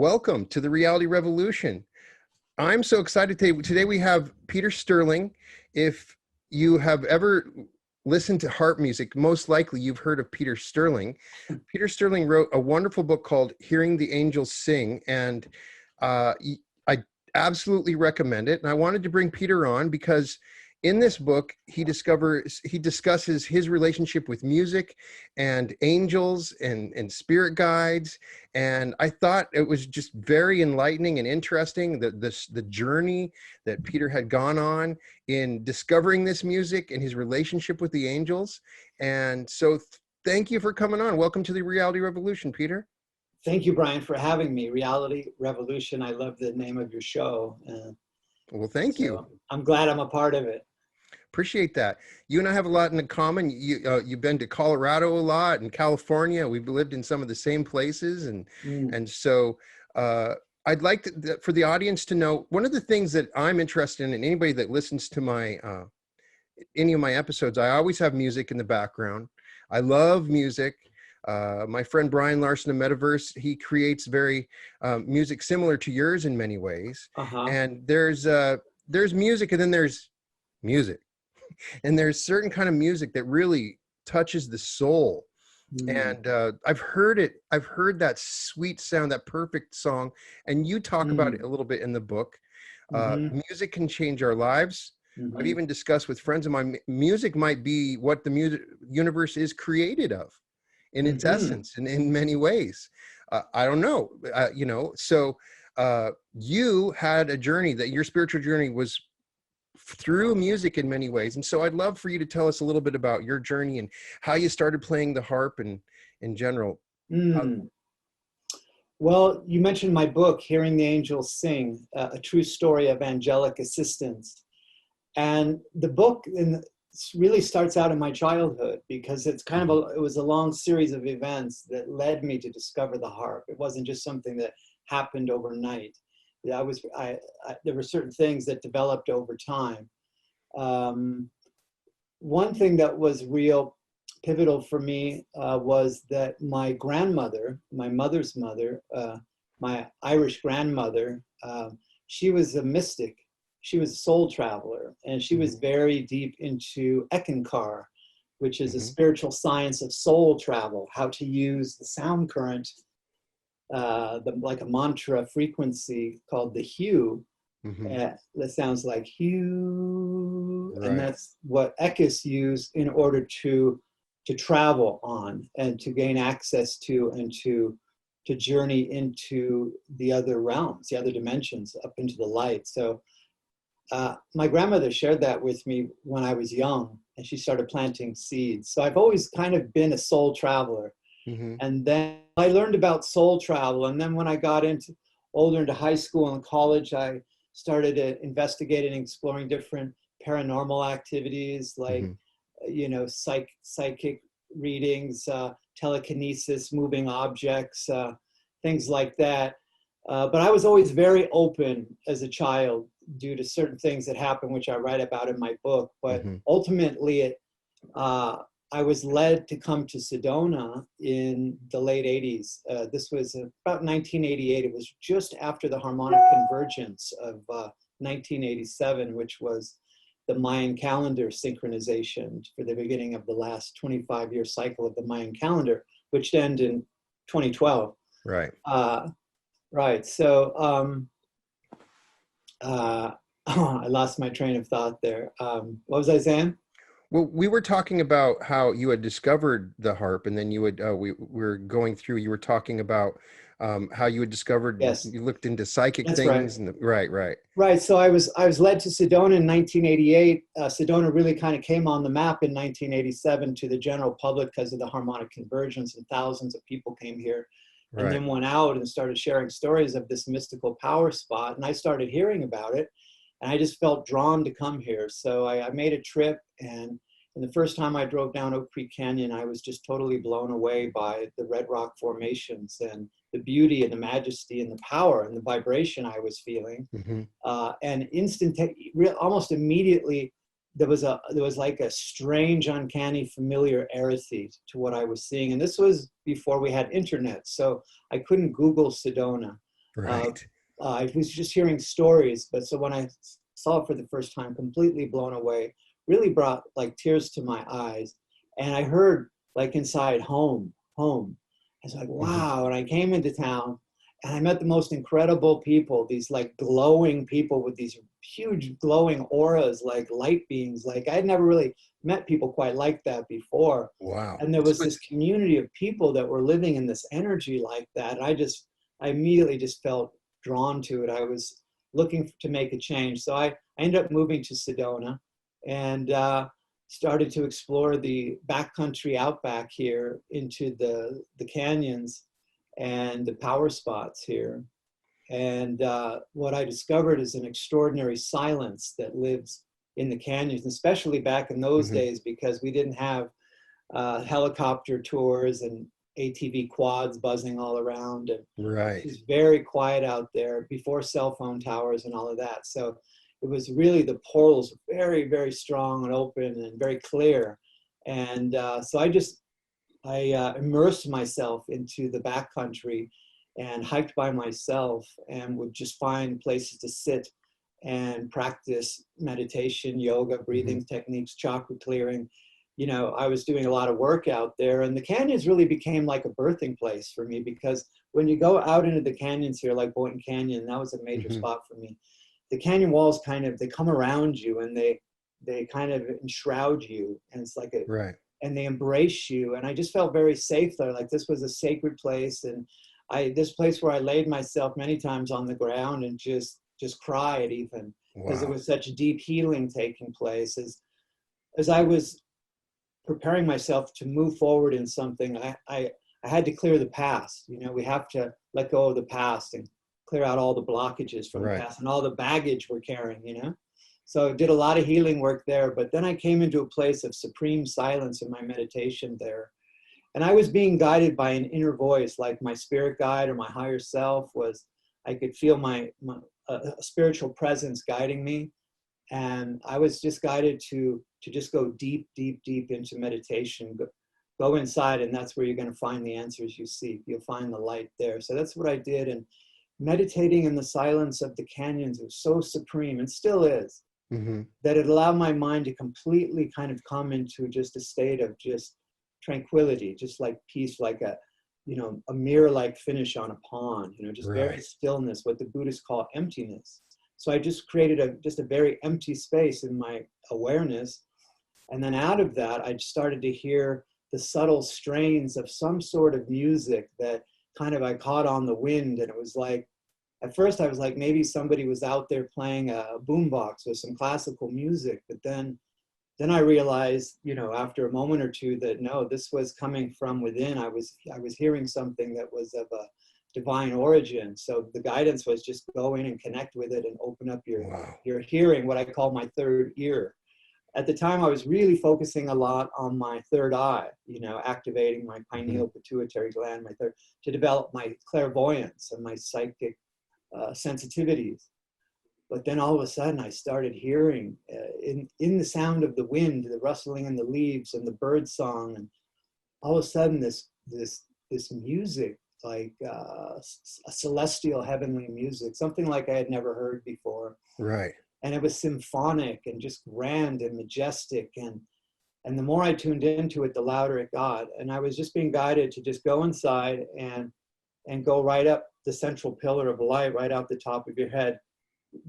Welcome to the Reality Revolution. I'm so excited today we have Peter Sterling. If you have ever listened to harp music, most likely you've heard of Peter Sterling. Peter Sterling wrote a wonderful book called Hearing the Angels Sing, and I absolutely recommend it. And I wanted to bring Peter on because in this book, he discusses his relationship with music and angels and spirit guides. And I thought it was just very enlightening and interesting, the journey that Peter had gone on in discovering this music and his relationship with the angels. And so thank you for coming on. Welcome to the Reality Revolution, Peter. Thank you, Brian, for having me. Reality Revolution. I love the name of your show. Well, thank you. I'm glad I'm a part of it. Appreciate that. You and I have a lot in common. You've been to Colorado a lot and California. We've lived in some of the same places, and so I'd like for the audience to know one of the things that I'm interested in. And anybody that listens to my any of my episodes, I always have music in the background. I love music. My friend Brian Larson of Metaverse, he creates very music similar to yours in many ways. And there's music, and then there's music. And there's certain kind of music that really touches the soul. And I've heard that sweet sound, that perfect song. And you talk about it a little bit in the book. Music can change our lives. I've even discussed with friends of mine, music might be what the universe is created of in its essence and in many ways. I don't know, so you had a journey, that your spiritual journey was through music in many ways. And so I'd love for you to tell us a little bit about your journey and how you started playing the harp and in general. Well, you mentioned my book, Hearing the Angels Sing, a true story of angelic assistance. And the book really starts out in my childhood because it's kind of it was a long series of events that led me to discover the harp. It wasn't just something that happened overnight. There were certain things that developed over time. One thing that was real pivotal for me was that my grandmother, my mother's mother, my Irish grandmother, she was a mystic. She was a soul traveler, and she was very deep into Eckankar, which is a spiritual science of soul travel, how to use the sound current, like a mantra frequency called the hue, that sounds like hue, and that's what Ekis use in order to travel on and to gain access to and to journey into the other realms, the other dimensions, up into the light. So my grandmother shared that with me when I was young, and she started planting seeds. So I've always kind of been a soul traveler. And then I learned about soul travel. And then when I got older into high school and college, I started investigating and exploring different paranormal activities like, psychic readings, telekinesis, moving objects, things like that. But I was always very open as a child due to certain things that happened, which I write about in my book. But ultimately, I was led to come to Sedona in the late 80s. This was about 1988. It was just after the harmonic convergence of 1987, which was the Mayan calendar synchronization for the beginning of the last 25-year cycle of the Mayan calendar, which ended in 2012. Right. Right. So I lost my train of thought there. What was I saying? Well, we were talking about how you had discovered the harp, and then you would we were going through. You were talking about how you had discovered. Yes. You looked into psychic That's things. Right. Right. Right. So I was led to Sedona in 1988. Sedona really kind of came on the map in 1987 to the general public because of the harmonic convergence, and thousands of people came here, and then went out and started sharing stories of this mystical power spot. And I started hearing about it, and I just felt drawn to come here. So I made a trip, and the first time I drove down Oak Creek Canyon, I was just totally blown away by the red rock formations and the beauty and the majesty and the power and the vibration I was feeling. And almost immediately, there was like a strange, uncanny familiarity to what I was seeing. And this was before we had internet, so I couldn't Google Sedona. Right. I was just hearing stories, but so when I saw it for the first time, completely blown away, really brought like tears to my eyes. And I heard like inside, home, home. I was like, Hmm. wow. And I came into town and I met the most incredible people, these like glowing people with these huge glowing auras, like light beings. Like I'd never really met people quite like that before. Wow. And there was So this it's community of people that were living in this energy like that. And I immediately just felt drawn to it. I was looking to make a change. So I ended up moving to Sedona and started to explore the backcountry outback here into the canyons and the power spots here. And what I discovered is an extraordinary silence that lives in the canyons, especially back in those mhm. days, because we didn't have helicopter tours and ATV quads buzzing all around. And it Right. was very quiet out there before cell phone towers and all of that. So it was really, the portals very, very strong and open and very clear. And so I immersed myself into the backcountry and hiked by myself and would just find places to sit and practice meditation, yoga, Hmm. breathing techniques, chakra clearing. You know, I was doing a lot of work out there, and the canyons really became like a birthing place for me, because when you go out into the canyons here, like Boynton Canyon, that was a major Hmm. spot for me. The canyon walls kind of, they come around you and they kind of enshroud you, and it's like a, Right. and they embrace you. And I just felt very safe there. Like this was a sacred place. And this place where I laid myself many times on the ground and just cried even, because there Wow. was such deep healing taking place as I was preparing myself to move forward in something. I had to clear the past. You know, we have to let go of the past and clear out all the blockages from the Right. past and all the baggage we're carrying, you know? So I did a lot of healing work there, but then I came into a place of supreme silence in my meditation there. And I was being guided by an inner voice, like my spirit guide or my higher self was, I could feel my a spiritual presence guiding me. And I was just guided to just go deep, deep, deep into meditation. Go inside, and that's where you're going to find the answers you seek. You'll find the light there. So that's what I did. And meditating in the silence of the canyons was so supreme, and still is, Hmm. that it allowed my mind to completely kind of come into just a state of just tranquility, just like peace, like a, you know, a mirror-like finish on a pond, you know, just very Right. stillness, what the Buddhists call emptiness. So I just created just a very empty space in my awareness. And then out of that, I started to hear the subtle strains of some sort of music that kind of I caught on the wind. And it was like, at first I was like, maybe somebody was out there playing a boombox with some classical music. But then I realized, you know, after a moment or two, that no, this was coming from within. I was hearing something that was of a divine origin. So the guidance was just go in and connect with it and open up Wow. your hearing, what I call my third ear. At the time, I was really focusing a lot on my third eye, you know, activating my Hmm. pineal pituitary gland, my third, to develop my clairvoyance and my psychic sensitivities. But then all of a sudden I started hearing in the sound of the wind, the rustling in the leaves and the bird song. And all of a sudden this music, like a celestial heavenly music, something like I had never heard before. Right. And it was symphonic and just grand and majestic. And the more I tuned into it, the louder it got. And I was just being guided to just go inside and go right up the central pillar of light, right out the top of your head,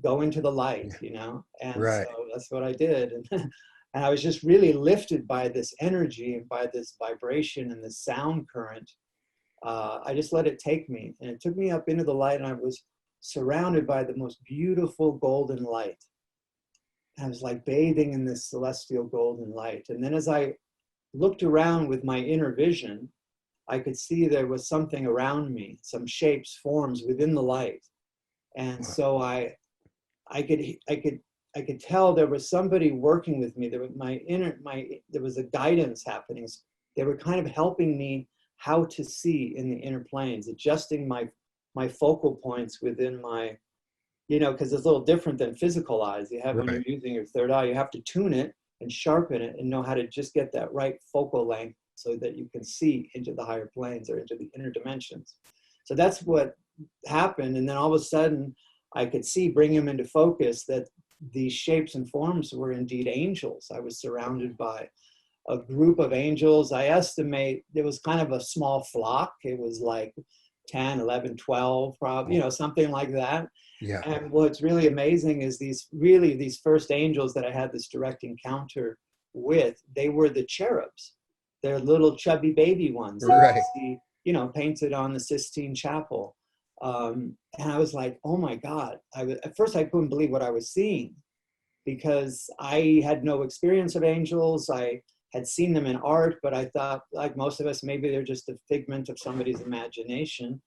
go into the light, Yeah. you know? And so Right. that's what I did. And, and I was just really lifted by this energy and by this vibration and this sound current. I just let it take me, and it took me up into the light, and I was surrounded by the most beautiful golden light. I was like bathing in this celestial golden light. And then as I looked around with my inner vision, I could see there was something around me, some shapes, forms within the light. And Wow. so I could I could tell there was somebody working with me. There was there was a guidance happening. They were kind of helping me how to see in the inner planes, adjusting my focal points within my, you know, because it's a little different than physical eyes. You have, when you're Right. using your third eye, you have to tune it and sharpen it and know how to just get that right focal length so that you can see into the higher planes or into the inner dimensions. So that's what happened. And then all of a sudden I could see, bring him into focus, that these shapes and forms were indeed angels. I was surrounded by a group of angels. I estimate it was kind of a small flock. It was like 10, 11, 12, probably, you know, something like that. Yeah. And what's really amazing is these first angels that I had this direct encounter with, they were the cherubs. They're little chubby baby ones that Right. you see, you know, painted on the Sistine Chapel. And I was like, oh my God. At first I couldn't believe what I was seeing, because I had no experience of angels. I had seen them in art, but I thought, like most of us, maybe they're just a figment of somebody's imagination.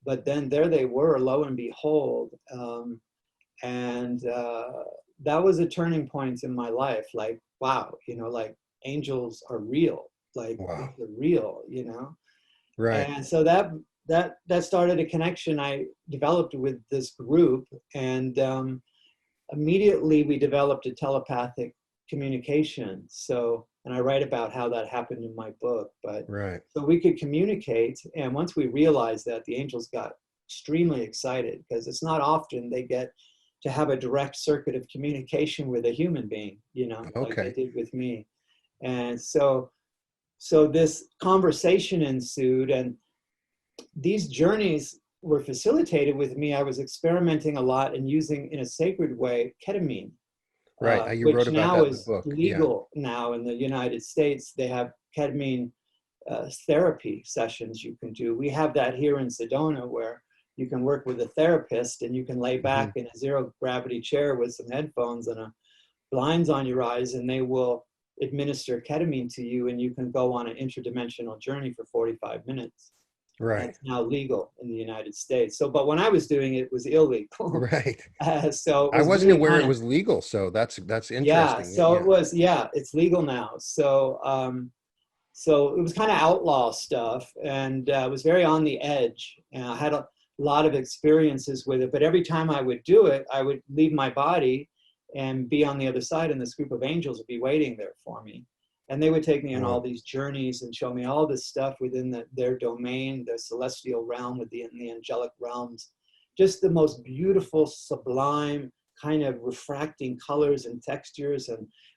But then there they were, lo and behold. That was a turning point in my life. Like, wow, you know, like angels are real. Like, Wow. they're real, you know? Right. And so that started a connection I developed with this group. And immediately we developed a telepathic communication. So, and I write about how that happened in my book, but Right. so we could communicate. And once we realized that, the angels got extremely excited, because it's not often they get to have a direct circuit of communication with a human being, you know, like they Okay. did with me. And so this conversation ensued, and these journeys were facilitated with me. I was experimenting a lot and using, in a sacred way, ketamine, Right. You wrote which about now that in the is book. Yeah. legal. Now in the United States, they have ketamine therapy sessions you can do. We have that here in Sedona, where you can work with a therapist and you can lay back in a zero gravity chair with some headphones and a blinds on your eyes, and they will administer ketamine to you, and you can go on an interdimensional journey for 45 minutes. Right. That's now legal in the United States. So, but when I was doing it, it was illegal. Right. So it I was wasn't really aware kind it of, was legal, so that's yeah. interesting. So it Yeah. was, yeah, it's legal now. So, so it was kind of outlaw stuff, and it was very on the edge. And I had a lot of experiences with it, but every time I would do it, I would leave my body and be on the other side, and this group of angels would be waiting there for me. And they would take me on all Whoa. these journeys and show me all this stuff within their domain, the celestial realm, within the angelic realms. Just the most beautiful, sublime, kind of refracting colors and textures.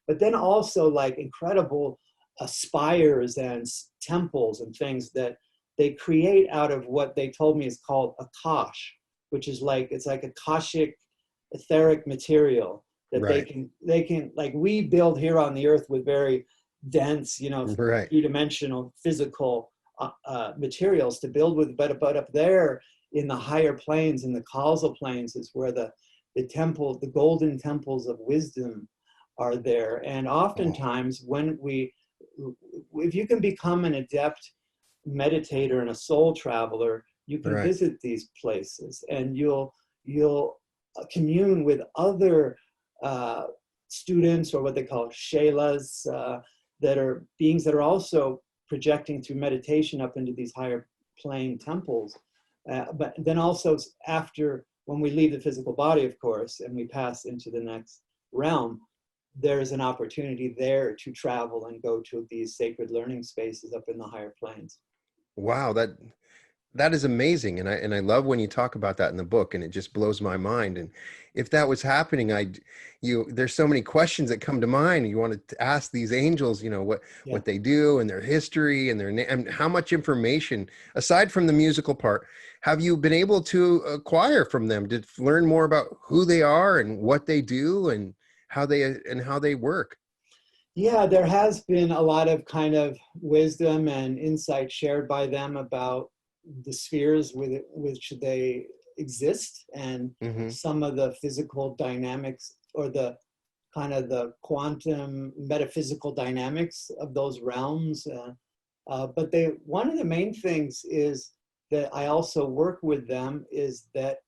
But then also like incredible spires and temples and things that they create out of what they told me is called akash, which is like, it's like akashic etheric material that Right. they can, like we build here on the earth with very dense, you know, Right. three-dimensional physical materials to build with, but up there in the higher planes, in the causal planes, is where the temple, the golden temples of wisdom are there. And Oh, oftentimes if you can become an adept meditator and a soul traveler, you can right. visit these places, and you'll commune with other students, or what they call shelas, that are beings that are also projecting through meditation up into these higher plane temples. But then also after, when we leave the physical body, of course, and we pass into the next realm, there's an opportunity there to travel and go to these sacred learning spaces up in the higher planes. Wow, that is amazing, and I love when you talk about that in the book, and it just blows my mind. And if that was happening, there's so many questions that come to mind. You want to ask these angels, you know, Yeah. what they do and their history and and how much information, aside from the musical part, have you been able to acquire from them to learn more about who they are and what they do and how they work? Yeah, there has been a lot of kind of wisdom and insight shared by them about the spheres with which they exist, and Hmm. some of the physical dynamics, or the kind of the quantum metaphysical dynamics of those realms. But one of the main things is that I also work with them is that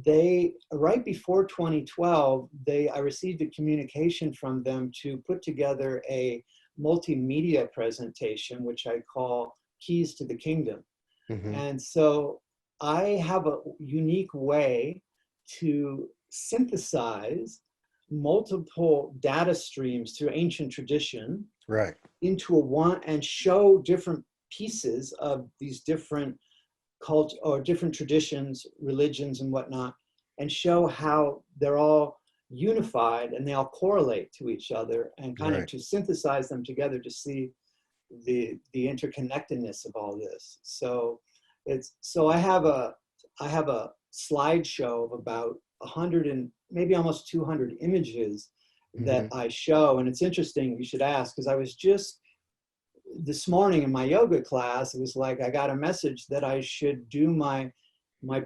they, right before 2012, I received a communication from them to put together a multimedia presentation, which I call Keys to the Kingdom. Hmm. And so I have a unique way to synthesize multiple data streams through ancient tradition Right. into a one, and show different pieces of these different culture or different traditions, religions and whatnot, and show how they're all unified and they all correlate to each other, and kind of to synthesize them together to see the interconnectedness of all this. So I have a slideshow of about 100 and maybe almost 200 images that I show. And it's interesting you should ask, because I was just this morning in my yoga class, it was like I got a message that I should do my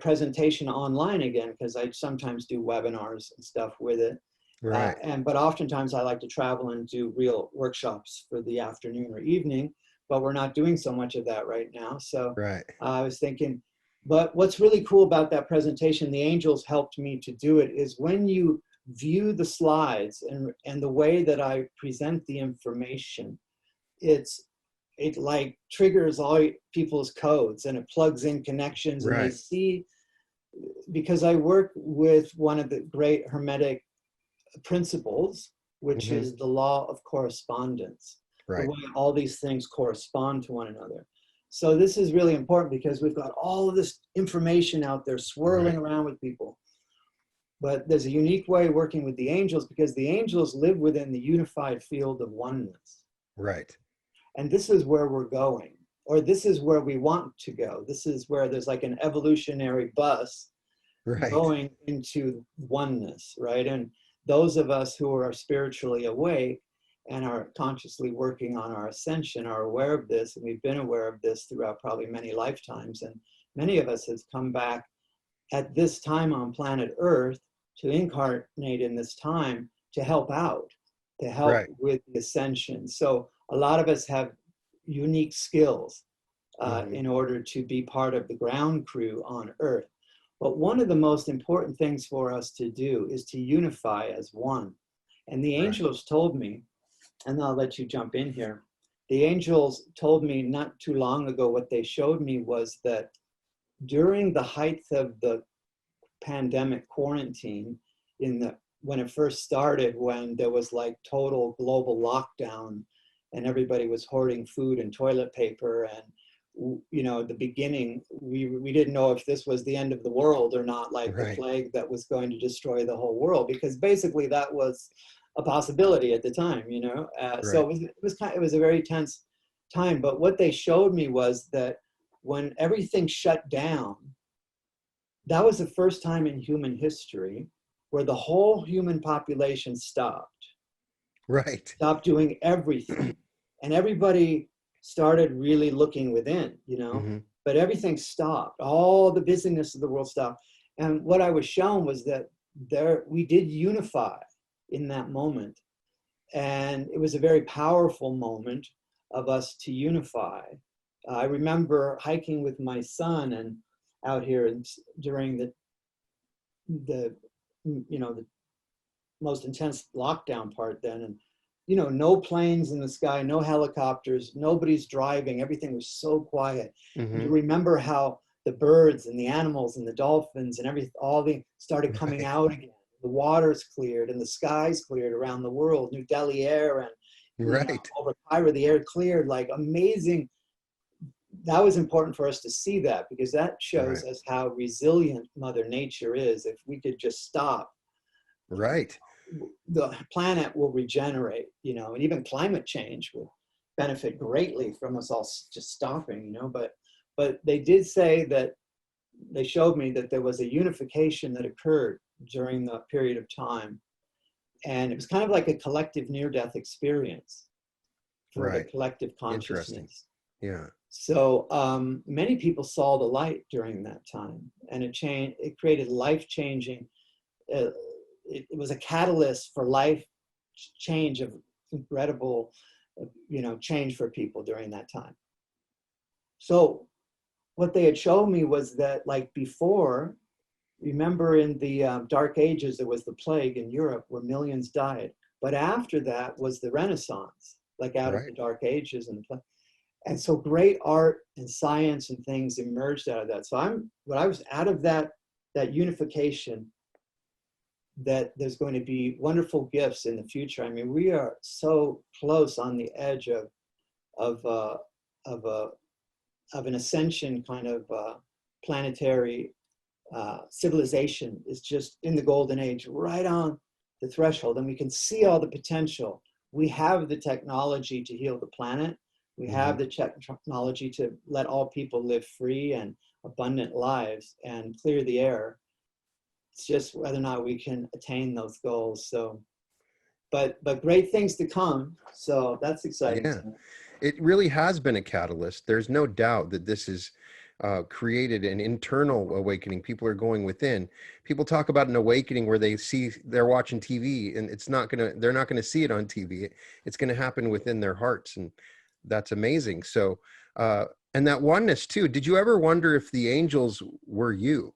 presentation online again, because I sometimes do webinars and stuff with it. Right. But oftentimes I like to travel and do real workshops for the afternoon or evening, but we're not doing so much of that right now. So I was thinking, but what's really cool about that presentation, the angels helped me to do it, is when you view the slides and the way that I present the information, it like triggers all people's codes, and it plugs in connections, and they see, because I work with one of the great Hermetic principles, which is the law of correspondence, the way all these things correspond to one another. So this is really important, because we've got all of this information out there swirling around with people. But there's a unique way of working with the angels, because the angels live within the unified field of oneness. Right. And this is where we're going, or this is where we want to go. This is where there's like an evolutionary bus going into oneness, right? And those of us who are spiritually awake and are consciously working on our ascension are aware of this, and we've been aware of this throughout probably many lifetimes. And many of us has come back at this time on planet Earth to incarnate in this time to help out, to help with the ascension. So a lot of us have unique skills in order to be part of the ground crew on Earth. But one of the most important things for us to do is to unify as one. And the angels told me, and I'll let you jump in here. The angels told me not too long ago, what they showed me was that during the height of the pandemic quarantine, when it first started, when there was like total global lockdown and everybody was hoarding food and toilet paper, and you know, at the beginning, we didn't know if this was the end of the world or not, like the plague that was going to destroy the whole world, because basically that was a possibility at the time, you know. So it was a very tense time. But what they showed me was that when everything shut down, that was the first time in human history where the whole human population stopped. Stopped doing everything. And everybody started really looking within, you know, but everything stopped. All the busyness of the world stopped. And what I was shown was that we did unify in that moment. And it was a very powerful moment of us to unify. I remember hiking with my son and out here during the most intense lockdown part then, and you know, no planes in the sky, no helicopters, nobody's driving, everything was so quiet. And you remember how the birds and the animals and the dolphins and everything, all the started coming out again. The waters cleared and the skies cleared around the world. New Delhi air and you know, over Cairo, the air cleared, like amazing. That was important for us to see that, because that shows us how resilient Mother Nature is. If we could just stop, the planet will regenerate, you know, and even climate change will benefit greatly from us all just stopping, you know. But they did say that, they showed me that there was a unification that occurred during the period of time. And it was kind of like a collective near-death experience for the collective consciousness. So many people saw the light during that time, and it created life-changing, it was a catalyst for life change of incredible, you know, change for people during that time. So what they had shown me was that, like before, remember in the Dark Ages, there was the plague in Europe where millions died. But after that was the Renaissance, like out of the Dark Ages and the plague. And so great art and science and things emerged out of that. So I was out of that unification, that there's going to be wonderful gifts in the future. I mean, we are so close on the edge of an ascension kind of planetary civilization is just in the golden age, right on the threshold, and we can see all the potential. We have the technology to heal the planet. We have the technology to let all people live free and abundant lives and clear the air. It's just whether or not we can attain those goals. So, but great things to come. So that's exciting. Yeah, it really has been a catalyst. There's no doubt that this is created an internal awakening. People are going within. People talk about an awakening where they're watching TV, and they're not gonna see it on TV. It's gonna happen within their hearts, and that's amazing. So, and that oneness too. Did you ever wonder if the angels were you?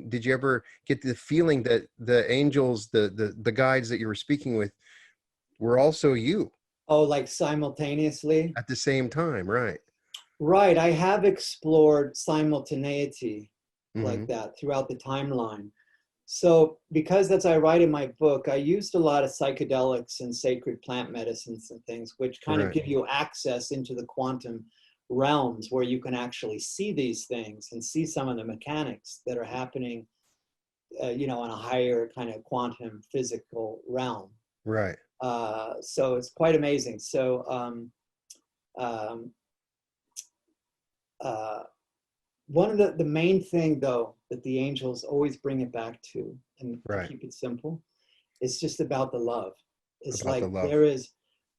Did you ever get the feeling that the angels, the guides that you were speaking with, were also you? Oh, like simultaneously? At the same time, right? Right. I have explored simultaneity like Mm-hmm. that throughout the timeline. So because as I write in my book, I used a lot of psychedelics and sacred plant medicines and things, which kind of Right. give you access into the quantum realms where you can actually see these things and see some of the mechanics that are happening, in a higher kind of quantum physical realm. Right. So it's quite amazing. So one of the main thing, though, that the angels always bring it back to, and to keep it simple, it's just about the love. It's About the like love. there is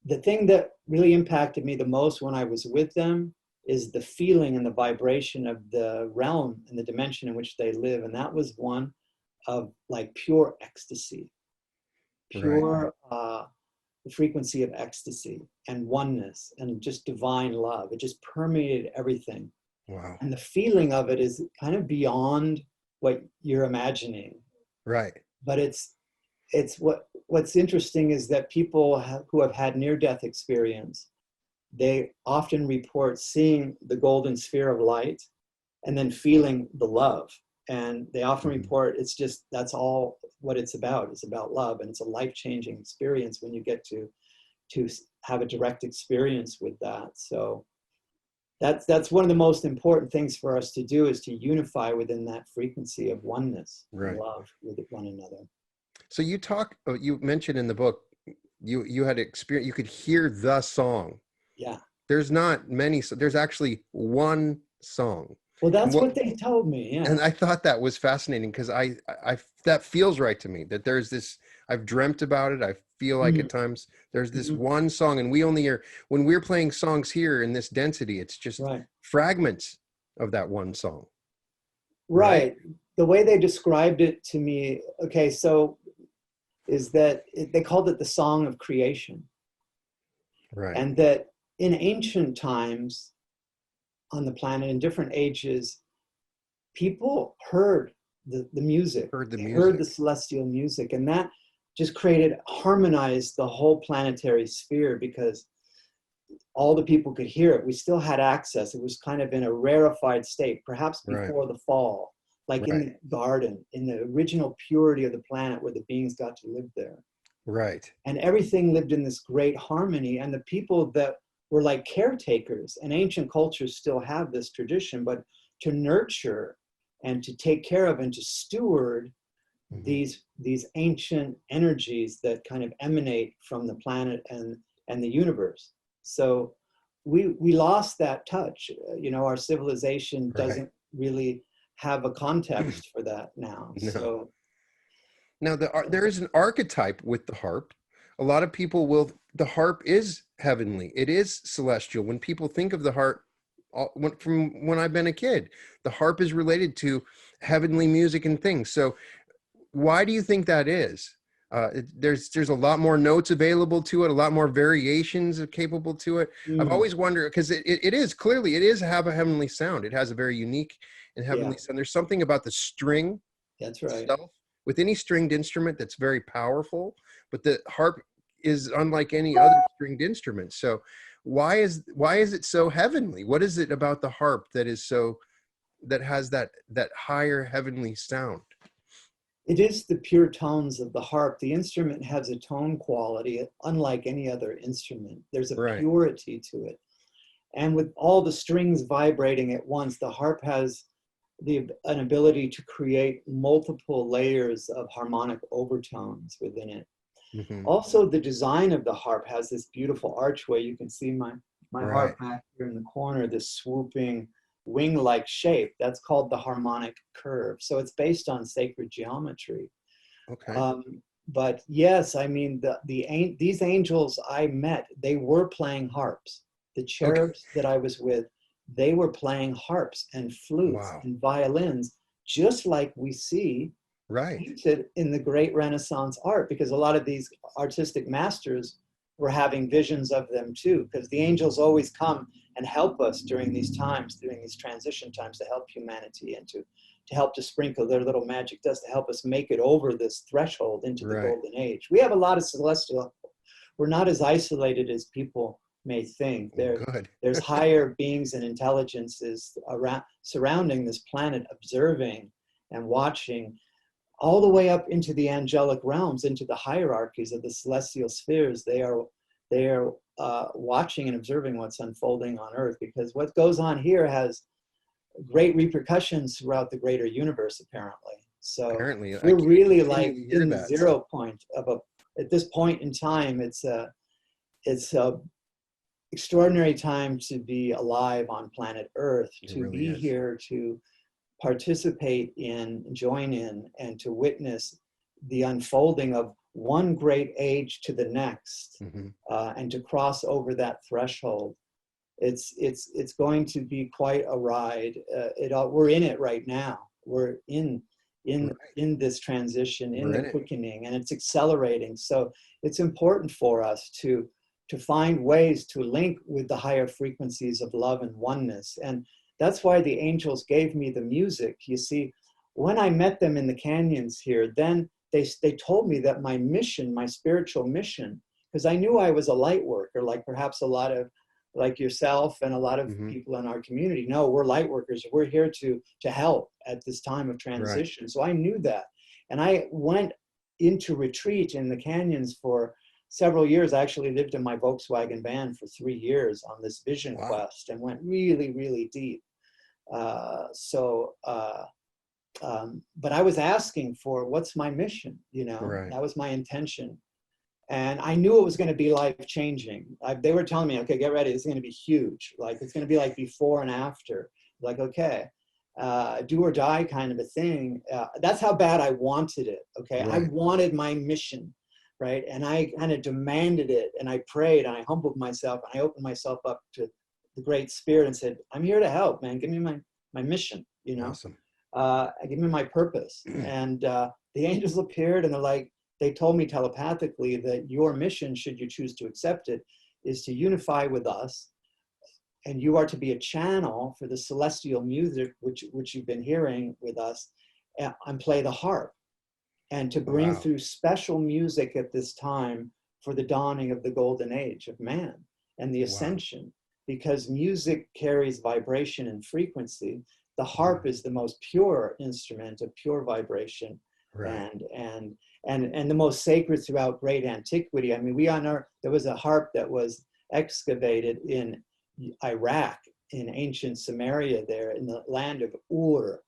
the thing that really impacted me the most when I was with them is the feeling and the vibration of the realm and the dimension in which they live. And that was one of like pure ecstasy, pure the frequency of ecstasy and oneness and just divine love. It just permeated everything. Wow. And the feeling of it is kind of beyond what you're imagining. Right. But what's interesting is that people who have had near-death experience, they often report seeing the golden sphere of light and then feeling the love. And they often report that's all what it's about. It's about love, and it's a life-changing experience when you get to have a direct experience with that. So that's one of the most important things for us to do, is to unify within that frequency of oneness and love with one another. So you mentioned in the book, you had experience, you could hear the song. Yeah. There's not many, there's actually one song. Well, that's what they told me. Yeah. And I thought that was fascinating because I that feels right to me, that there's this, I've dreamt about it. I feel like at times there's this one song, and we only hear, when we're playing songs here in this density, it's just fragments of that one song. Right. The way they described it to me, okay, so is that they called it the song of creation. Right. And that in ancient times on the planet, in different ages, people heard the music, heard the celestial music, and that just harmonized the whole planetary sphere, because all the people could hear it. We still had access. It was kind of in a rarefied state, perhaps before the fall, like in the garden, in the original purity of the planet where the beings got to live there. Right. And everything lived in this great harmony. And the people that were like caretakers, and ancient cultures still have this tradition, but to nurture and to take care of and to steward these ancient energies that kind of emanate from the planet and the universe. So we lost that touch. Our civilization doesn't really have a context for that now. No. So now there is an archetype with the harp. A lot of people the harp is heavenly. It is celestial. When people think of the harp, from when I've been a kid, the harp is related to heavenly music and things. So why do you think that is? There's a lot more notes available to it, a lot more variations capable to it. I've always wondered, because it is have a heavenly sound. It has a very unique and heavenly sound. There's something about the string itself, with any stringed instrument, that's very powerful, but the harp is unlike any other stringed instrument. So why is it so heavenly? What is it about the harp that has that higher heavenly sound? It is the pure tones of the harp. The instrument has a tone quality unlike any other instrument. There's a purity to it. And with all the strings vibrating at once, the harp has an ability to create multiple layers of harmonic overtones within it. Mm-hmm. Also, the design of the harp has this beautiful archway. You can see my Right. harp back here in the corner, this swooping wing-like shape. That's called the harmonic curve. So it's based on sacred geometry. Okay. But yes, I mean, these angels I met, they were playing harps. The cherubs that I was with, they were playing harps and flutes Wow. and violins, just like we see Right. painted in the great Renaissance art, because a lot of these artistic masters were having visions of them too, because the angels always come and help us during these times, during these transition times, to help humanity and to help to sprinkle their little magic dust to help us make it over this threshold into the golden age. We have a lot of celestial, we're not as isolated as people may think. There's higher beings and intelligences around, surrounding this planet, observing and watching, all the way up into the angelic realms, into the hierarchies of the celestial spheres. They are watching and observing what's unfolding on Earth, because what goes on here has great repercussions throughout the greater universe, apparently. So apparently, we're really like in the 0 point of at this point in time. It's a extraordinary time to be alive on planet Earth, to be here, to participate in, join in, and to witness the unfolding of one great age to the next, and to cross over that threshold. It's going to be quite a ride. We're in it right now. We're in this transition, in the quickening, and it's accelerating. So it's important for us to find ways to link with the higher frequencies of love and oneness. And that's why the angels gave me the music. You see, when I met them in the canyons here, then they told me that my mission, my spiritual mission, because I knew I was a light worker, like perhaps a lot of, like yourself and a lot of people in our community. No, we're light workers. We're here to help at this time of transition. Right. So I knew that. And I went into retreat in the canyons for several years. I actually lived in my Volkswagen van for 3 years on this vision quest, and went really, really deep. But I was asking for, what's my mission? You know, that was my intention. And I knew it was going to be life-changing. They were telling me, okay, get ready. It's going to be huge. Like, it's going to be like before and after. Like, okay, do or die kind of a thing. That's how bad I wanted it. Okay, I wanted my mission, right? And I kind of demanded it, and I prayed, and I humbled myself, and I opened myself up to the Great Spirit and said, I'm here to help, man. Give me my mission, you know? Awesome. Give me my purpose. And the angels appeared, and they're like, they told me telepathically that your mission, should you choose to accept it, is to unify with us, and you are to be a channel for the celestial music, which you've been hearing with us, and play the harp, and to bring through special music at this time for the dawning of the golden age of man and the ascension, because music carries vibration and frequency. The harp is the most pure instrument of pure vibration, and the most sacred throughout great antiquity. I mean, there was a harp that was excavated in Iraq, in ancient Samaria, there in the land of Ur,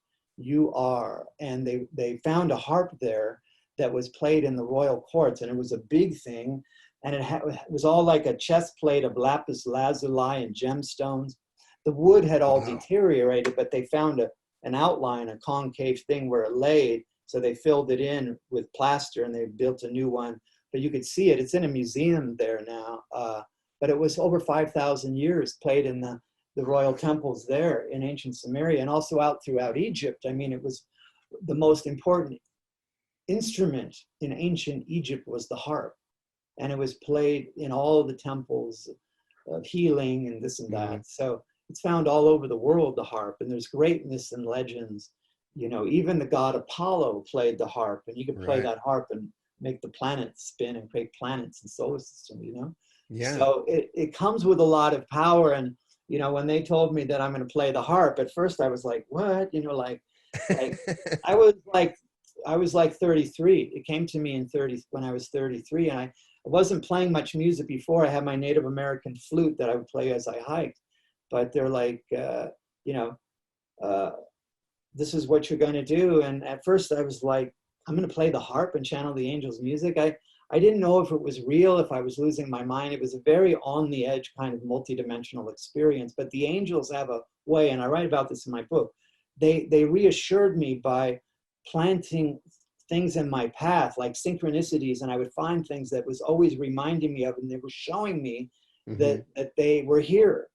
and they found a harp there that was played in the royal courts, and it was a big thing, and it was all like a chest plate of lapis lazuli and gemstones. The wood had all deteriorated, but they found an outline, a concave thing where it laid. So they filled it in with plaster, and they built a new one. But you could see it. It's in a museum there now. But it was over 5,000 years played in the royal temples there in ancient Samaria, and also out throughout Egypt. I mean, it was the most important instrument in ancient Egypt was the harp. And it was played in all of the temples of healing and this and that. So it's found all over the world, the harp. And there's great myths and legends. You know, even the god Apollo played the harp, and you could play that harp and make the planets spin and create planets and solar system, you know? Yeah. So it comes with a lot of power. And, you know, when they told me that I'm going to play the harp, at first I was like, what? You know, like I was like 33. It came to me when I was 33, and I wasn't playing much music before. I had my Native American flute that I would play as I hiked, but they're like, you know, this is what you're going to do. And at first I was like, I'm going to play the harp and channel the angels' music. I didn't know if it was real, if I was losing my mind. It was a very on the edge kind of multidimensional experience. But the angels have a way, and I write about this in my book, they reassured me by planting things in my path, like synchronicities, and I would find things that was always reminding me of, and they were showing me that they were here.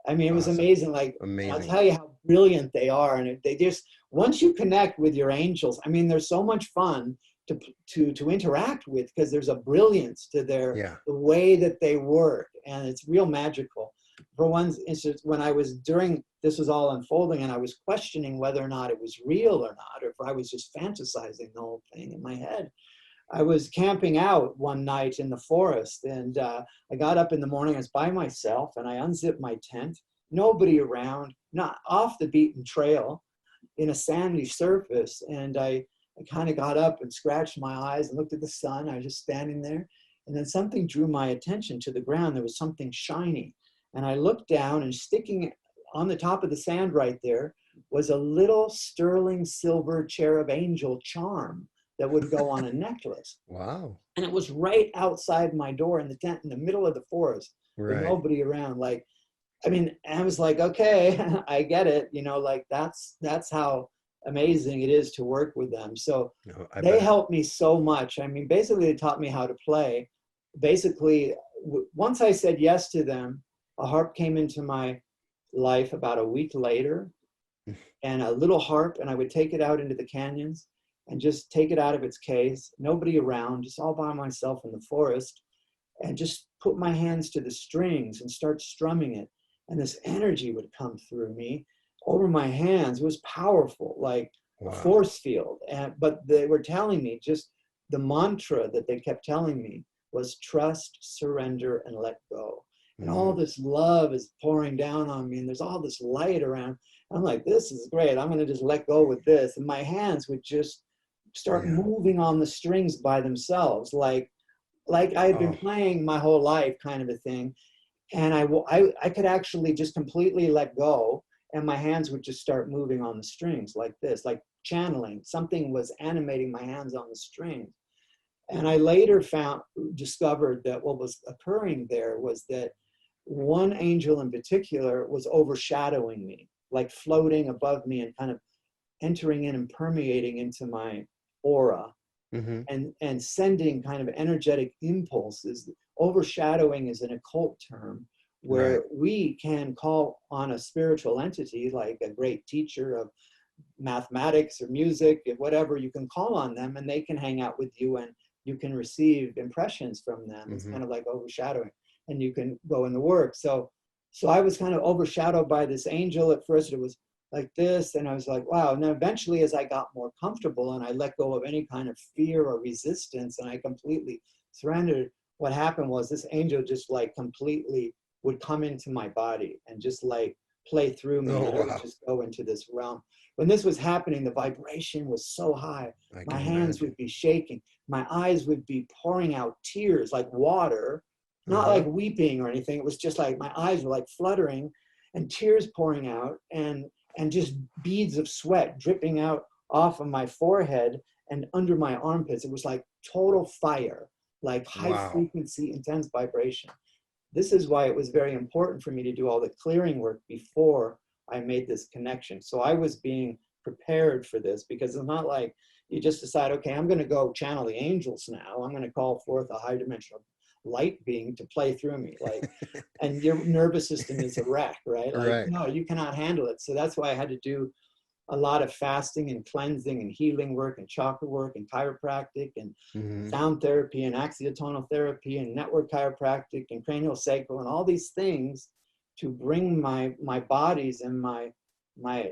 I mean, it was amazing. Like, I'll tell you how brilliant they are. And they just, once you connect with your angels, I mean, they're so much fun to interact with, because there's a brilliance to the way that they work, and it's real magical. For one instance, when I was this was all unfolding, and I was questioning whether or not it was real or not, or if I was just fantasizing the whole thing in my head. I was camping out one night in the forest, and I got up in the morning. I was by myself, and I unzipped my tent. Nobody around, not off the beaten trail, in a sandy surface. And I kind of got up and scratched my eyes and looked at the sun. I was just standing there, and then something drew my attention to the ground. There was something shiny, and I looked down, and sticking on the top of the sand right there was a little sterling silver cherub angel charm that would go on a necklace. Wow. And it was right outside my door in the tent in the middle of the forest, with nobody around. Like, I mean, I was like, okay, I get it. You know, like that's how amazing it is to work with them. So they helped me so much. I mean, basically they taught me how to play. Basically, once I said yes to them, a harp came into my life about a week later, and a little harp, and I would take it out into the canyons and just take it out of its case, nobody around, just all by myself in the forest, and just put my hands to the strings and start strumming it. And this energy would come through me over my hands. It was powerful, like a force field. But they were telling me, just the mantra that they kept telling me was trust, surrender, and let go. And all this love is pouring down on me, and there's all this light around. I'm like, this is great. I'm going to just let go with this. And my hands would just start moving on the strings by themselves, like I had been playing my whole life, kind of a thing. And I could actually just completely let go, and my hands would just start moving on the strings like this, like channeling. Something was animating my hands on the strings. And I later discovered that what was occurring there was that one angel in particular was overshadowing me, like floating above me and kind of entering in and permeating into my aura, and sending kind of energetic impulses. Overshadowing is an occult term where we can call on a spiritual entity, like a great teacher of mathematics or music, whatever. You can call on them, and they can hang out with you, and you can receive impressions from them. It's kind of like overshadowing, and you can go in the work. So I was kind of overshadowed by this angel. At first it was like this, and I was like, wow. And then eventually, as I got more comfortable and I let go of any kind of fear or resistance, and I completely surrendered, what happened was this angel just like completely would come into my body and just like play through me, and I would just go into this realm. When this was happening, the vibration was so high. My hands would be shaking. My eyes would be pouring out tears like water, not like weeping or anything. It was just like my eyes were like fluttering, and tears pouring out, and just beads of sweat dripping out off of my forehead and under my armpits. It was like total fire, like high frequency, intense vibration. This is why it was very important for me to do all the clearing work before I made this connection. So I was being prepared for this, because it's not like you just decide, okay, I'm going to go channel the angels now. I'm going to call forth a high dimensional light being to play through me, like, and your nervous system is a wreck, right? Like, no, you cannot handle it. So that's why I had to do a lot of fasting and cleansing and healing work and chakra work and chiropractic and sound therapy and axiotonal therapy and network chiropractic and cranial sacral and all these things to bring my bodies and my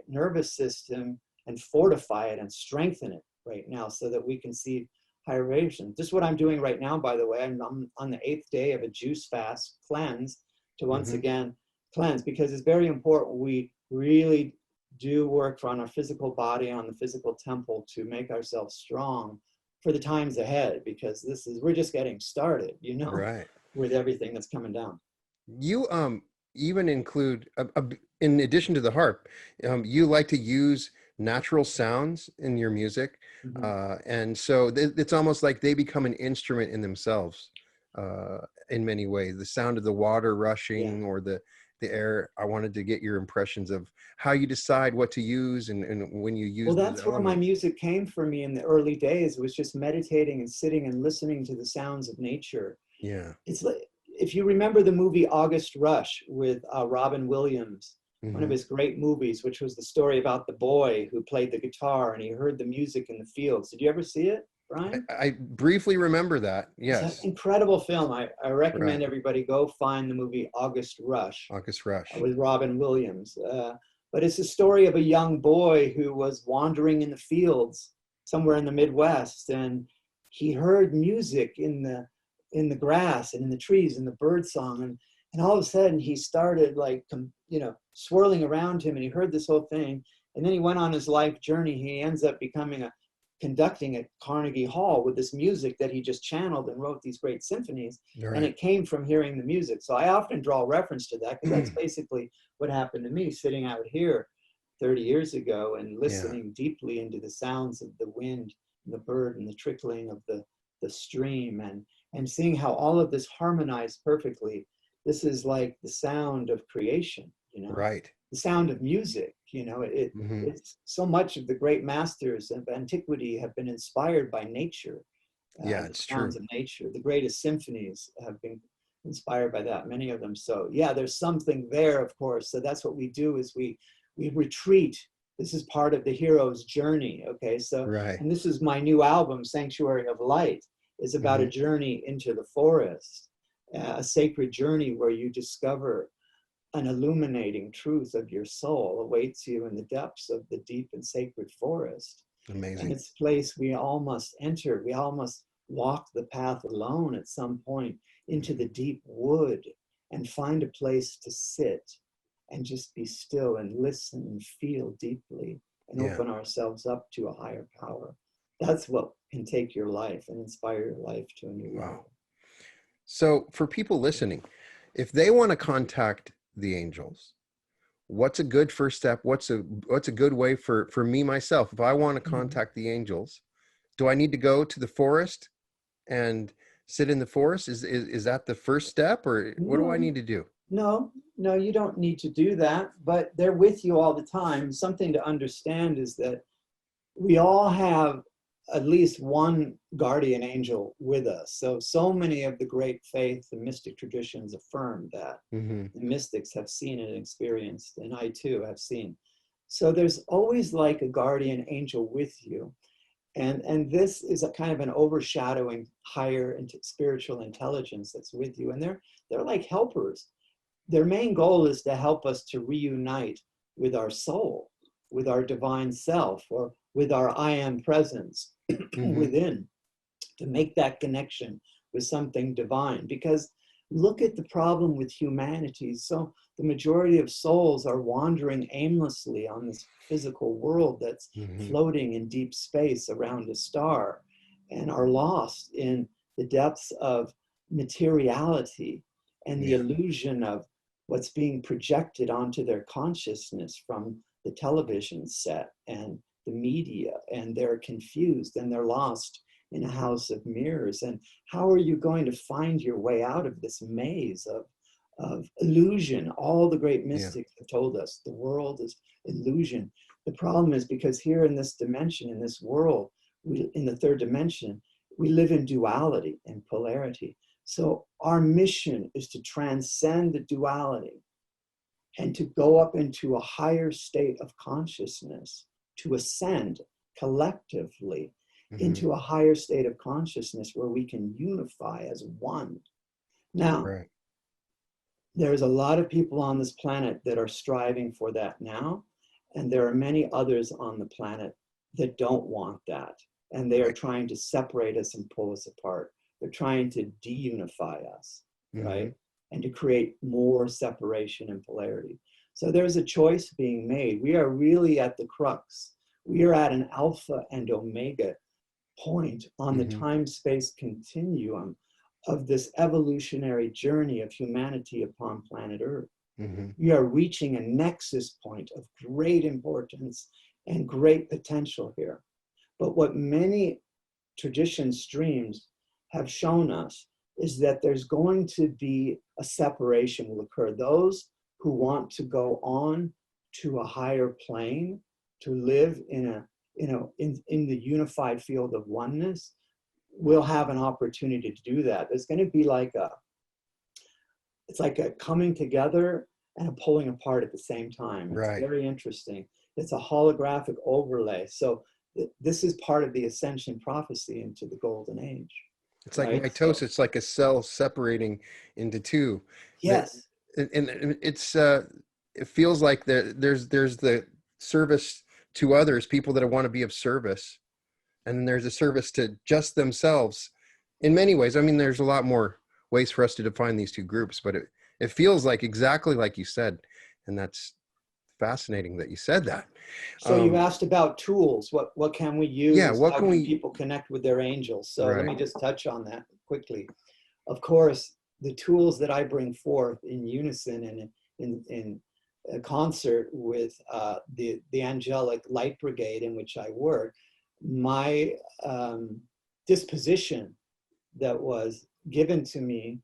nervous system and fortify it and strengthen it right now, so that we can see higher vibrations. This is what I'm doing right now, by the way. I'm on the 8th day of a juice fast cleanse to once again cleanse, because it's very important we really do work on our physical body, on the physical temple, to make ourselves strong for the times ahead, because we're just getting started, you know, with everything that's coming down. You even include, in addition to the harp, you like to use natural sounds in your music. Mhm. And so it's almost like they become an instrument in themselves, in many ways. The sound of the water Yeah. rushing, or the air. I wanted to get your impressions of how you decide what to use, and when you Well, use those that's where my elements. music came for me in the early days, was just meditating and sitting and listening to the sounds of nature. Yeah. It's like, if you remember the movie August Rush with Robin Williams, one of Hmm. his great movies, which was the story about the boy who played the guitar and he heard the music in the fields. Did you ever see it, Brian? I briefly remember that. It's an Yes. incredible film. I Right. recommend everybody go find the movie August Rush August Rush. with Robin Williams. But it's a story of a young boy who was wandering in the fields somewhere in the Midwest, and he heard music in the grass and in the trees and the bird song, and all of a sudden he started like swirling around him, and he heard this whole thing, and then he went on his life journey. He ends up becoming a conducting at Carnegie Hall with this music that he just channeled and wrote these great symphonies. And Right. it came from hearing the music. So I often draw reference to that, because that's basically what happened to me sitting out here 30 years ago and Yeah. listening deeply into the sounds of the wind and the bird and the trickling of the stream, and seeing how all of this harmonized perfectly. This is like the sound of creation, Right. the sound of music. Hmm. It's so much of the great masters of antiquity have been inspired by nature, Yeah, the it's sounds true. of nature. The greatest symphonies have been inspired by that, many of them. So yeah, there's something there, of course. So that's what we do, is we retreat. This is part of the hero's journey. Okay, so, Right. and this is my new album, Sanctuary of Light, is about a Hmm. journey into the forest, a sacred journey where you discover an illuminating truth of your soul awaits you in the depths of the deep and sacred forest. And Amazing. it's a place we all must enter. We all must walk the path alone at some point into the deep wood and find a place to sit and just be still and listen and feel deeply and Yeah. open ourselves up to a higher power. That's what can take your life and inspire your life to a new Wow. level. So for people listening, if they want to contact the angels, what's a good first step? What's a good way for me myself? If I want to Mhm. contact the angels, do I need to go to the forest and sit in the forest? Is that the first step, or what do I No, need to do? no, you don't need to do that, but they're with you all the time. Something to understand is that we all have at least one guardian angel with us. So many of the great faith and mystic traditions affirm that. Hmm. The mystics have seen and experienced, and I too have seen. So there's always like a guardian angel with you. And this is a kind of an overshadowing higher into spiritual intelligence that's with you. And they're like helpers. Their main goal is to help us to reunite with our soul, with our divine self, or with our I am presence Hmm. within, to make that connection with something divine. Because look at the problem with humanity. So the majority of souls are wandering aimlessly on this physical world that's Hmm. floating in deep space around a star, and are lost in the depths of materiality and the Yeah. illusion of what's being projected onto their consciousness from the television set and the media, and they're confused and they're lost in a house of mirrors. And how are you going to find your way out of this maze of illusion? All the great Yeah. mystics have told us the world is illusion. The problem is because here in this dimension, in this world, in the third dimension, we live in duality and polarity. So our mission is to transcend the duality and to go up into a higher state of consciousness, to ascend collectively Hmm. into a higher state of consciousness where we can unify as one. Now, Right. there's a lot of people on this planet that are striving for that now, and there are many others on the planet that don't want that, and they are Right. trying to separate us and pull us apart. They're trying to deunify us, Hmm. right? And to create more separation and polarity. So there's a choice being made. We are really at the crux. We are at an alpha and omega point on the Hmm. time-space continuum of this evolutionary journey of humanity upon planet Earth. Hmm. We are reaching a nexus point of great importance and great potential here. But what many tradition streams have shown us is that there's going to be a separation will occur. Those who want to go on to a higher plane, to live in the unified field of oneness, will have an opportunity to do that. There's going to be it's like a coming together and a pulling apart at the same time. It's Right. very interesting. It's a holographic overlay. So this is part of the ascension prophecy into the golden age. It's like right? mitosis. It's like a cell separating into two. Yes. And it's it feels like there's the service to others, people that want to be of service, and then there's a service to just themselves. In many ways, I mean, there's a lot more ways for us to define these two groups, but it feels like exactly like you said, and that's fascinating that you said that. So you asked about tools. What can we use? Yeah, what How can we people connect with their angels? So Right. let me just touch on that quickly. Of course, the tools that I bring forth in unison and in a concert with the angelic light brigade in which I work, my disposition that was given to me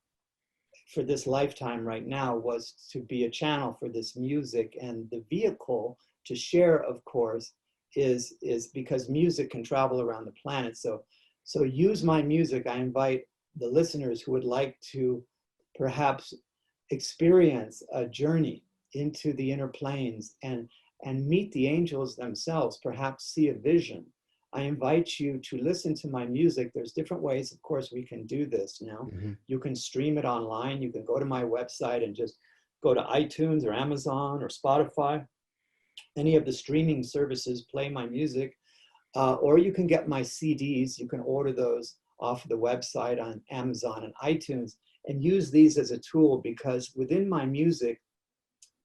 for this lifetime right now was to be a channel for this music, and the vehicle to share, of course, is because music can travel around the planet. So use my music. I invite the listeners who would like to perhaps experience a journey into the inner planes and meet the angels themselves, perhaps see a vision. I invite you to listen to my music. There's different ways, of course, we can do this now. Mm-hmm. You can stream it online. You can go to my website and just go to iTunes or Amazon or Spotify. Any of the streaming services play my music. Or you can get my CDs. You can order those off the website on Amazon and iTunes and use these as a tool, because within my music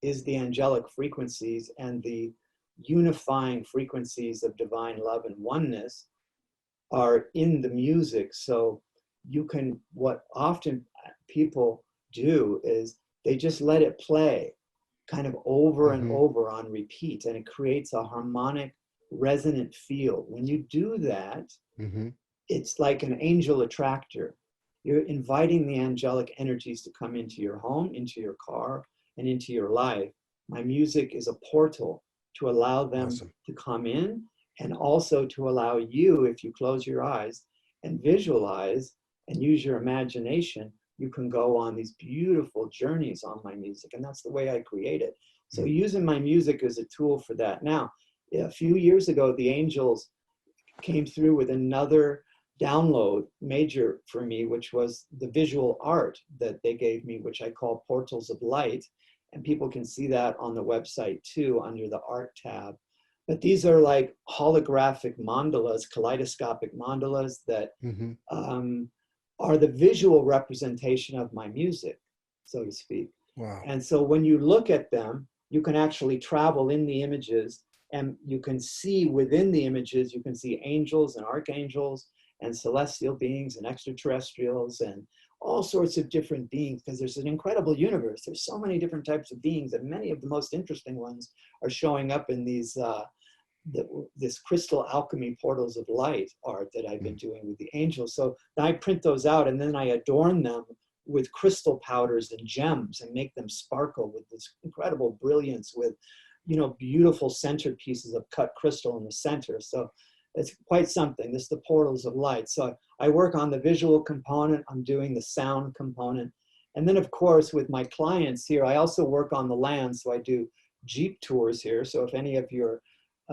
is the angelic frequencies and the unifying frequencies of divine love and oneness are in the music. So you can, what often people do is they just let it play kind of over and over on repeat, and it creates a harmonic resonant field. When you do that, it's like an angel attractor. You're inviting the angelic energies to come into your home, into your car, and into your life. My music is a portal to allow them to come in, and also to allow you, if you close your eyes and visualize and use your imagination, you can go on these beautiful journeys on my music. And that's the way I create it. So using my music as a tool for that. Now, a few years ago, the angels came through with another download major for me, which was the visual art that they gave me, which I call Portals of Light. And people can see that on the website too, under the art tab. But these are like holographic mandalas, kaleidoscopic mandalas that are the visual representation of my music, so to speak. Wow. And so when you look at them, you can actually travel in the images, and you can see within the images, you can see angels and archangels and celestial beings and extraterrestrials and all sorts of different beings, because there's an incredible universe. There's so many different types of beings, and many of the most interesting ones are showing up in these this crystal alchemy portals of light art that I've been doing with the angels. So I print those out, and then I adorn them with crystal powders and gems and make them sparkle with this incredible brilliance, with, you know, beautiful centerpieces of cut crystal in the center. So it's quite something. This is the portals of light. So I work on the visual component. I'm doing the sound component. And then, of course, with my clients here, I also work on the land. So I do Jeep tours here. So if any of your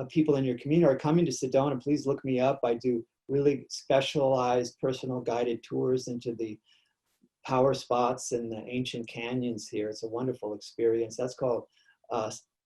people in your community are coming to Sedona, please look me up. I do really specialized personal guided tours into the power spots and the ancient canyons here. It's a wonderful experience. That's called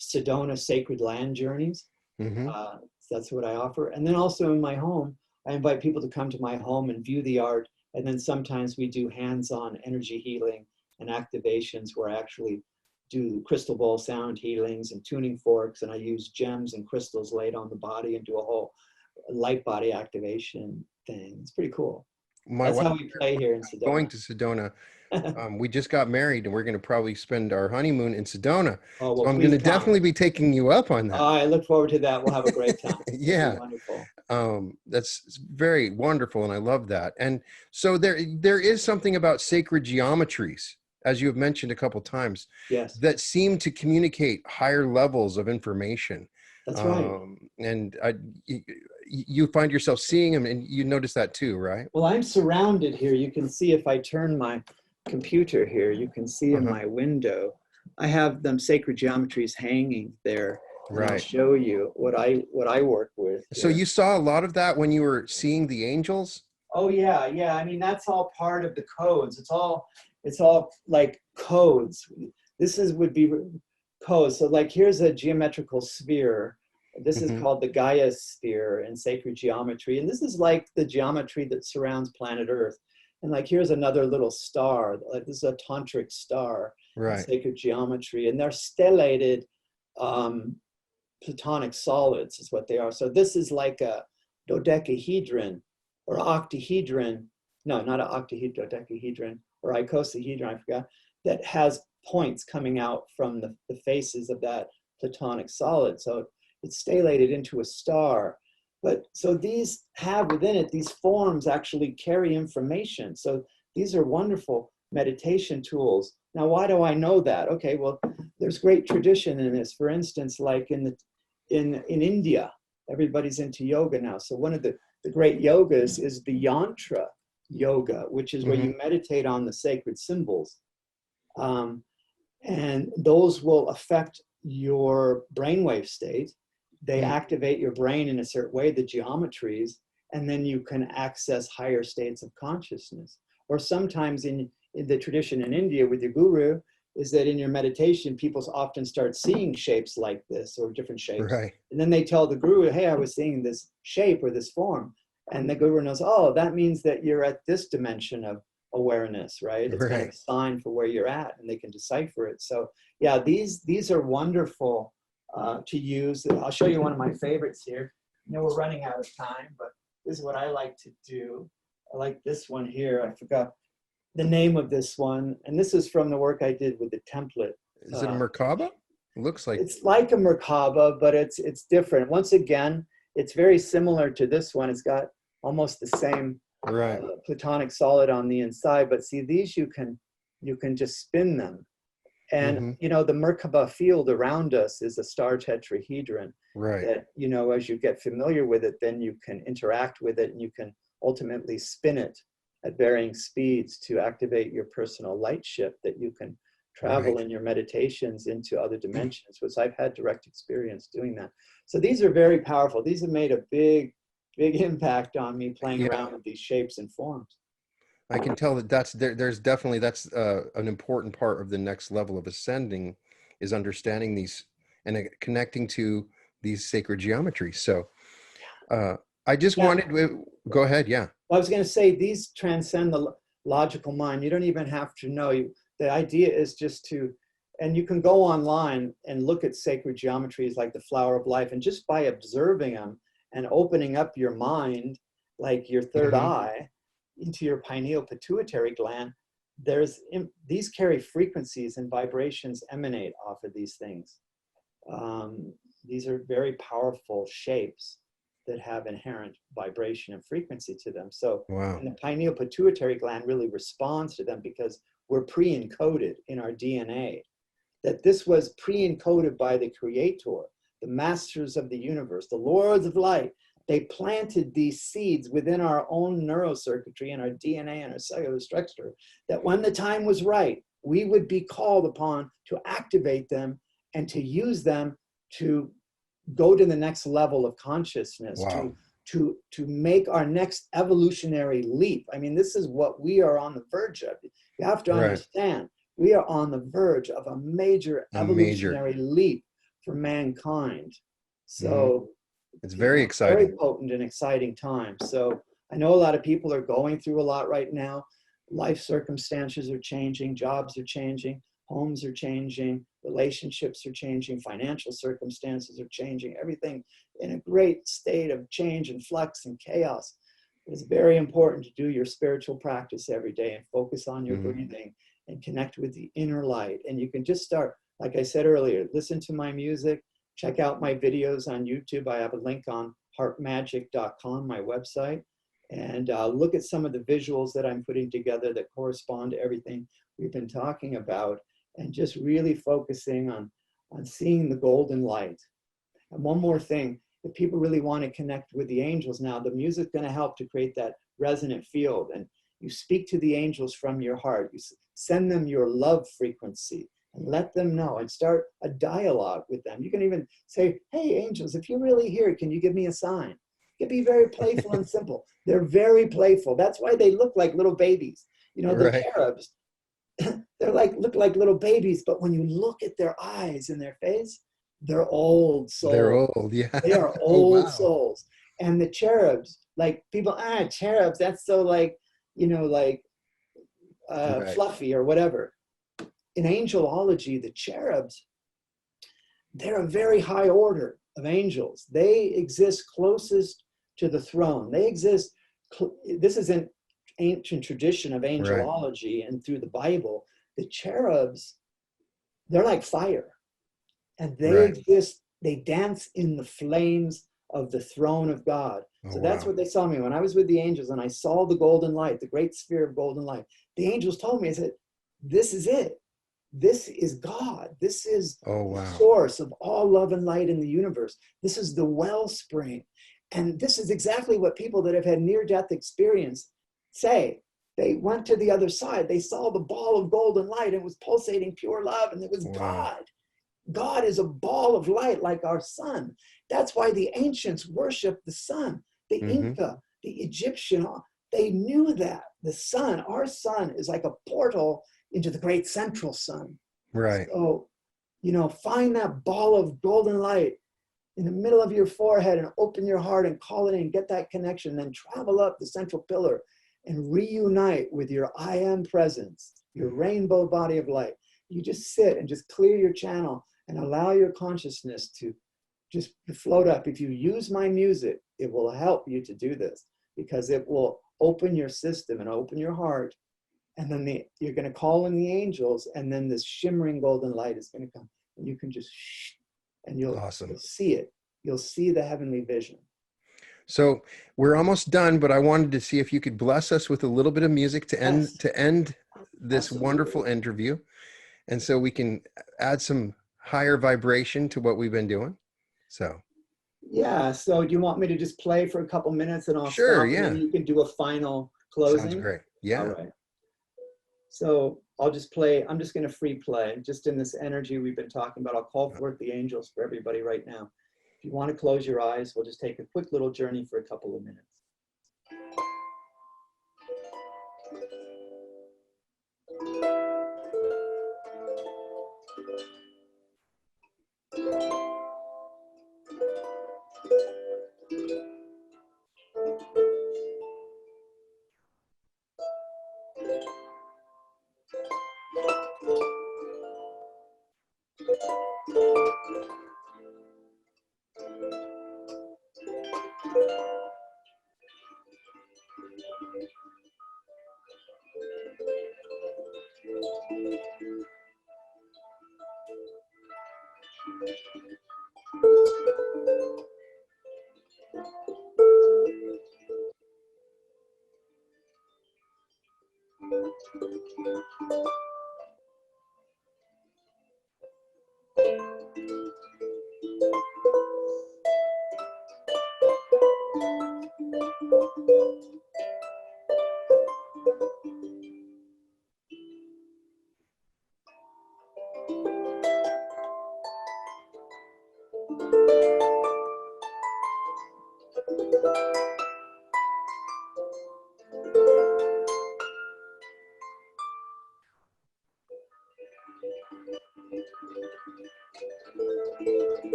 Sedona Sacred Land Journeys. That's what I offer. And then also in my home, I invite people to come to my home and view the art. And then sometimes we do hands-on energy healing and activations where I actually do crystal bowl sound healings and tuning forks. And I use gems and crystals laid on the body and do a whole light body activation thing. It's pretty cool. my That's wife how we play here in going Sedona. to Sedona. We just got married and we're going to probably spend our honeymoon in Sedona. Oh, So well, I'm going please to come. definitely be taking you up on that. I look forward to that. We'll have a great time. It'll be Yeah. wonderful. That's very wonderful. And I love that. And so there is something about sacred geometries, as you have mentioned a couple times, Yes, that seem to communicate higher levels of information. that's right. And you find yourself seeing them, and you notice that too, right? Well, I'm surrounded here. You can see if I turn my computer here, you can see in Uh-huh. my window, I have them sacred geometries hanging there. And I'll Right. show you what I work with So here. you saw a lot of that when you were seeing the angels? Oh yeah, yeah. I mean, that's all part of the codes. It's all like codes. Would be codes. So like here's a geometrical sphere. This is Hmm. called the Gaia sphere in sacred geometry. And this is like the geometry that surrounds planet Earth. And like here's another little star. Like this is a tantric star in Right. sacred geometry. And they're stellated platonic solids is what they are. So this is like a dodecahedron or octahedron. No, not an octahedron, dodecahedron or icosahedron, I forgot, that has points coming out from the faces of that platonic solid. So it's stellated into a star. But so these have within it, these forms actually carry information. So these are wonderful meditation tools. Now, why do I know that? Okay, well, there's great tradition in this. For instance, like in India, everybody's into yoga now. So one of the great yogas is the yantra yoga, which is where Hmm. you meditate on the sacred symbols. And those will affect your brainwave state. They activate your brain in a certain way, the geometries, and then you can access higher states of consciousness. Or sometimes in the tradition in India with your guru, is that in your meditation, people often start seeing shapes like this or different shapes. Right. And then they tell the guru, hey, I was seeing this shape or this form. And the guru knows, oh, that means that you're at this dimension of awareness, right? It's kind of a Right. sign for where you're at, and they can decipher it. So yeah, these are wonderful to use. I'll show you one of my favorites here. I know we're running out of time, but this is what I like to do. I like this one here. I forgot the name of this one. And this is from the work I did with the template. Is it a Merkaba? It looks like. It's like a Merkaba, but it's different. Once again, it's very similar to this one. It's got almost the same Right. platonic solid on the inside. But see, these you can just spin them. And, Hmm. you know, the Merkaba field around us is a star tetrahedron Right. that, you know, as you get familiar with it, then you can interact with it and you can ultimately spin it at varying speeds to activate your personal light ship that you can travel Right. in your meditations into other dimensions, which I've had direct experience doing that. So these are very powerful. These have made a big impact on me playing Yeah. around with these shapes and forms. I can tell that there's definitely that's an important part of the next level of ascending is understanding these and connecting to these sacred geometries. So I just Yeah. wanted to go ahead. Yeah. Well, I was going to say these transcend the logical mind. You don't even have to know. The idea is just to, and you can go online and look at sacred geometries like the flower of life, and just by observing them and opening up your mind, like your third Hmm. eye, into your pineal pituitary gland, these carry frequencies and vibrations emanate off of these things. These are very powerful shapes that have inherent vibration and frequency to them. So, Wow. and the pineal pituitary gland really responds to them because we're pre-encoded in our DNA. That this was pre-encoded by the Creator, the masters of the universe, the lords of light. They planted these seeds within our own neurocircuitry and our DNA and our cellular structure, that when the time was right, we would be called upon to activate them and to use them to go to the next level of consciousness, Wow. to make our next evolutionary leap. I mean, this is what we are on the verge of. You have to Right. understand, we are on the verge of a major A major. evolutionary leap for mankind. So It's very very exciting. potent and exciting time. So I know a lot of people are going through a lot right now. Life circumstances are changing, jobs are changing, homes are changing, relationships are changing, financial circumstances are changing, everything in a great state of change and flux and chaos. It's very important to do your spiritual practice every day and focus on your breathing and connect with the inner light. And you can just start, like I said earlier, listen to my music, check out my videos on YouTube. I have a link on harpmagic.com, my website, and look at some of the visuals that I'm putting together that correspond to everything we've been talking about, and just really focusing on seeing the golden light. And one more thing, if people really want to connect with the angels now, the music's going to help to create that resonant field. And you speak to the angels from your heart. You send them your love frequency and let them know, and start a dialogue with them. You can even say, hey, angels, if you're really here, can you give me a sign? It can be very playful and simple. They're very playful. That's why they look like little babies. You know, the cherubs, they're look like little babies, but when you look at their eyes and their face, they're old souls. They're old, yeah. They are old souls. And the cherubs, like people, cherubs, that's so like, you know, like fluffy or whatever. In angelology, the cherubs, they're a very high order of angels. They exist closest to the throne. They exist, this is an ancient tradition of angelology, and through the Bible, the cherubs, they're like fire. And they exist, they dance in the flames of the throne of God. So that's what they saw me. When I was with the angels and I saw the golden light, the great sphere of golden light, the angels told me, I said, this is it. This is God. This is the source of all love and light in the universe. This is the wellspring. And this is exactly what people that have had near-death experience say. They went to the other side. They saw the ball of golden light. It was pulsating pure love, and it was God. God is a ball of light like our sun. That's why the ancients worshiped the sun. The Inca, the Egyptian, they knew that the sun, our sun, is like a portal into the great central sun. So, you know, find that ball of golden light in the middle of your forehead and open your heart and call it in, get that connection, then travel up the central pillar and reunite with your I am presence, your rainbow body of light. You just sit and just clear your channel and allow your consciousness to just float up. If you use my music, it will help you to do this, because it will open your system and open your heart. And then you're going to call in the angels, and then this shimmering golden light is going to come, and you can just and you'll see it. You'll see the heavenly vision. So we're almost done, but I wanted to see if you could bless us with a little bit of music to end this wonderful interview. And so we can add some higher vibration to what we've been doing. So so do you want me to just play for a couple minutes and I'll stop, and then you can do a final closing? Sounds great. All right. So I'll just play. I'm just going to free play, just in this energy we've been talking about. I'll call forth the angels for everybody right now. If you want to close your eyes, we'll just take a quick little journey for a couple of minutes.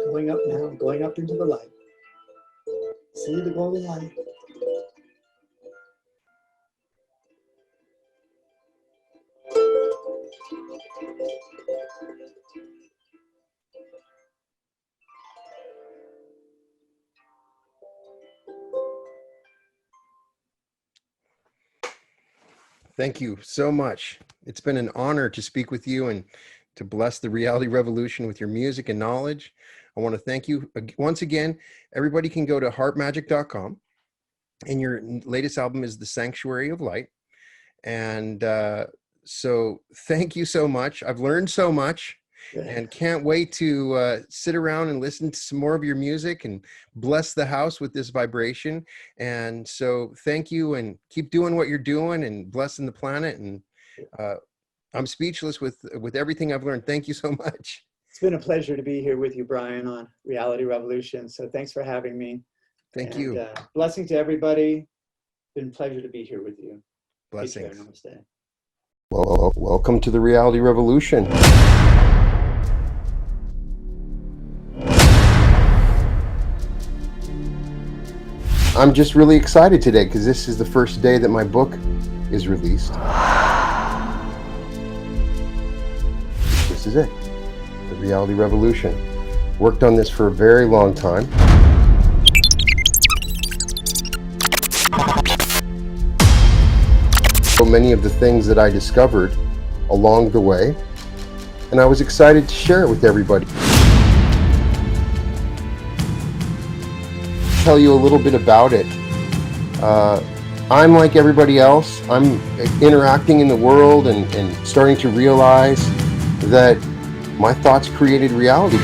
Going up now, going up into the light. See the golden light. Thank you so much. It's been an honor to speak with you and to bless the reality revolution with your music and knowledge. I want to thank you once again. Everybody can go to harpmagic.com, and your latest album is The Sanctuary of Light. And so thank you so much. I've learned so much and can't wait to sit around and listen to some more of your music and bless the house with this vibration. And so thank you, and keep doing what you're doing and blessing the planet. And I'm speechless with everything I've learned. Thank you so much. It's been a pleasure to be here with you, Brian, on Reality Revolution. So thanks for having me. Thank you. Blessing to everybody. Been a pleasure to be here with you. Blessings. Take care. Namaste. Well, welcome to the Reality Revolution. I'm just really excited today because this is the first day that my book is released. This is it, the Reality Revolution. Worked on this for a very long time. So many of the things that I discovered along the way, and I was excited to share it with everybody. Tell you a little bit about it. I'm like everybody else. I'm interacting in the world and starting to realize that my thoughts created reality.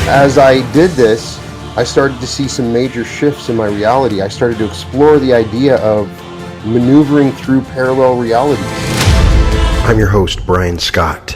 As I did this, I started to see some major shifts in my reality. I started to explore the idea of maneuvering through parallel realities. I'm your host, Brian Scott.